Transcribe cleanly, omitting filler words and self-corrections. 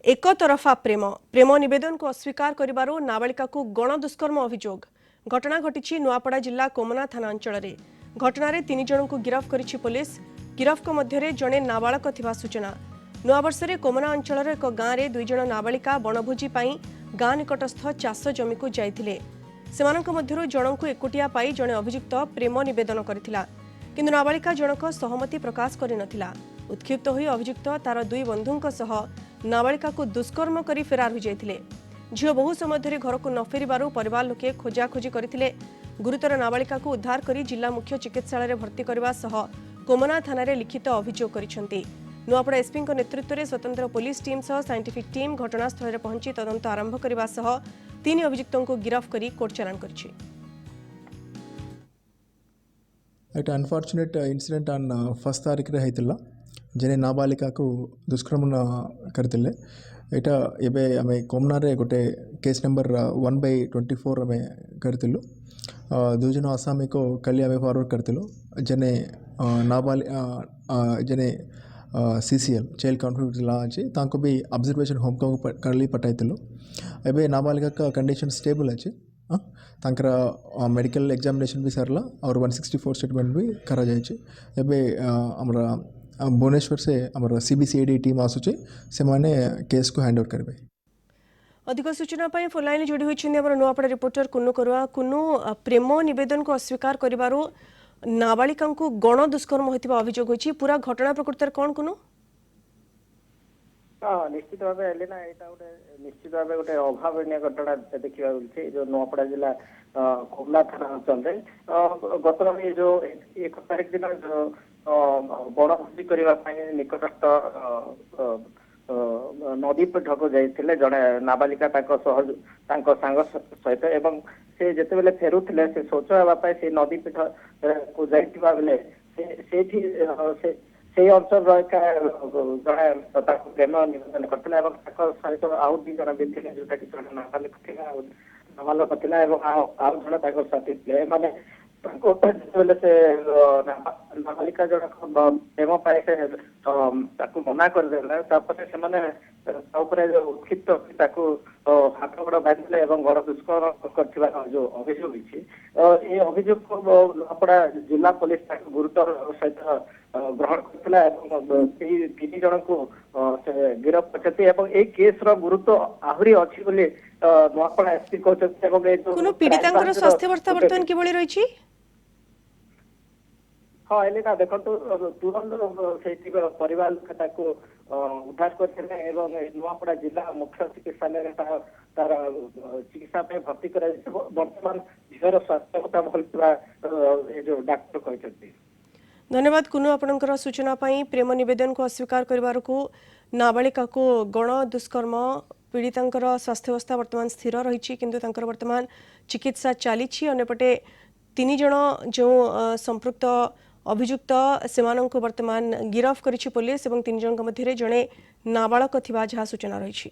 एक तरफा प्रेम प्रेम नवेदन को अस्वीकार करिबारु नाबालिका को गण दुष्कर्म अभियोग घटना घटी नुआपड़ा जिला कोमना थाना अंचल में घटना तीन जन को गिरफ्त करिछि पुलिस गिरफ्त मध्य जड़े नाबालक थिबा सूचना नुआवर्ष में कोमना अंचल एक गाँव में दुई जन नाबालिका वनभोजी गाँ निकटस्थ चाष जमी को जाइथिले सेमानक मध्यरु जनकु एकुटिया पाई जड़े अभियुक्त प्रेम नवेदन करथिला किंतु नाबालिका जनक सहमति प्रकाश करिनथिला उत्क्षिप्त होई अभियुक्त तार दुई बंधुंक सह नाबालिका को दुष्कर्म करी फेरार हो जाइथिले झील बहु समय धरी घर को न फेरिबारु परिवार लोके खोजाखोजी करथिले गुरुतर नाबालिका को उद्धार करी जिला मुख्य चिकित्सालय भर्ती करबा सह कोमना थाना रे लिखित अभियोग करिसेंती नुआपड़ा एसपी नेतृत्व में स्वतंत्र पुलिस टीम सह साइंटिफिक टीम घटनास्थल में पहुंची तदंत आरंभ करबा सह तीन अभियुक्तों को गिरफ्त करी कोर्ट चालान करिछि। इट अनफॉर्चुनेट इंसिडेंट ऑन 1 तारीख रे हैतिला जेने नाबालिका को दुष्कर्म करते यहाँ एवं आम कोमनार गोटे केस नंबर 1/24 आम करूँ दुई जन आसामी को कल आम फॉरवर्ड करूँ जेने जेने CCL चाइल्ड कॉन्फ्लिक्ट लॉ अच्छी तांको भी ऑब्जर्वेशन होम को कल पठाइलु एवं नाबालिका का कंडीशन स्टेबल अच्छी तांकर मेडिकल एग्जामिनेशन भी सरला और 164 स्टेटमेंट भी करा जाए हमरा भुवनेश्वर से आमर CBCID टीम आसुचे से माने केस को हैंड ओवर करबे। अधिक सूचना पाई फोन लाइन जोड़ी होइछिन हमर नुआपड़ा रिपोर्टर कुन्नू करुआ कुन्नू प्रेम निवेदन को अस्वीकार करिबारु नाबालिका को गण दुष्कर्म होइतिबा अभियोग होइछि पूरा घटना प्रकृतर कोन कुन्नू? हाँ निश्चित भाव एलिना एटा गोटे निश्चित भाव गोटे अभावनीय घटना देखा मिलছে जो नुआपड़ा जिला कोमना थाना अंचल गत जो 1 तारीख दिन जो बणभोजी करने निकटस्थ नदी पीठक जाइए जड़े नाबालिका सांग सहित एवं से जिते बेले फेरुले से शौच हाँपाई से नदी पीठ को जाइवा बेले से अंचल जड़े प्रेम निवेदन करते सहित आउ दी जन भी थे जोटा कि जड़े नाबालक था आउ जड़े साथी थे माने से नाबालिका जनक प्रेम पाए से मना करदेला उत्क्षिप्त हाथ गोड़ बांधे गण दुष्कर्म कर जो अभियोग ये अभियोग नुआपड़ा जिला पुलिस गुरुतर सहित ग्रहण करथिला तीन जन को गिरफ्त करछथि केस रो गुरुत्व आहुरी अछि बोली नुआपड़ा एसपी कहछथि पीड़ितांकर स्वास्थ्य अवस्था वर्तमान किभଳି रहिछि? हाँ एलिना देखो तुरंत से परिवार उद्धार करते नुआपड़ा जिला मुख्य चिकित्सालय तार चिकित्सा भर्ती कर बर्तमान झीर स्वास्थ्य अवस्था भल जो डाक्टर कहते। धन्यवाद कुनु आपनकर सूचना पाई प्रेम निवेदन को अस्वीकार करिबार को नाबालिका को गण दुष्कर्म पीड़ितांकर स्वास्थ्य अवस्था वर्तमान स्थिर रही किंतु तांकर वर्तमान चिकित्सा चली अन्यपटे तीन जन जो संपृक्त अभियुक्त सेमानंको वर्तमान गिरफ्त करिछि पुलिस एवं तीन जन मध्य जड़े नाबालक थिबा जहा सूचना रही।